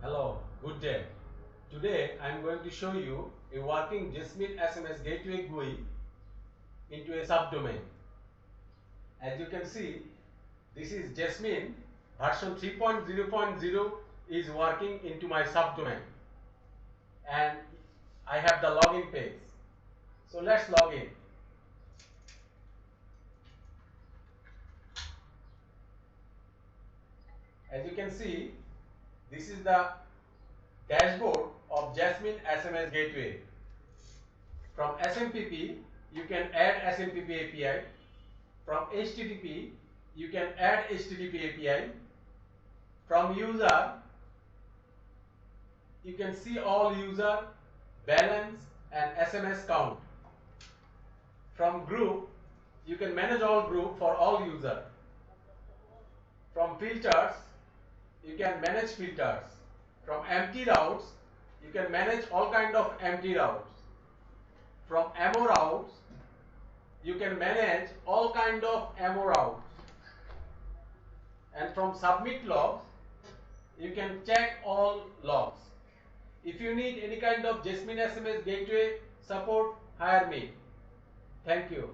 Hello, good day. Today I am going to show you a working Jasmin SMS Gateway GUI into a subdomain. As you can see, this is Jasmin version 3.0.0 is working into my subdomain, and I have the login page. So let's log in. As you can see, this is the dashboard of Jasmin SMS Gateway. From SMPP, you can add SMPP API. From HTTP, you can add HTTP API. From user, you can see all user, balance and SMS count. From group, you can manage all group for all user. From filters, you can manage filters. From empty routes, you can manage all kind of empty routes. From ammo routes, you can manage all kind of ammo routes. And from submit logs, you can check all logs. If you need any kind of Jasmin SMS Gateway support, hire me. Thank you.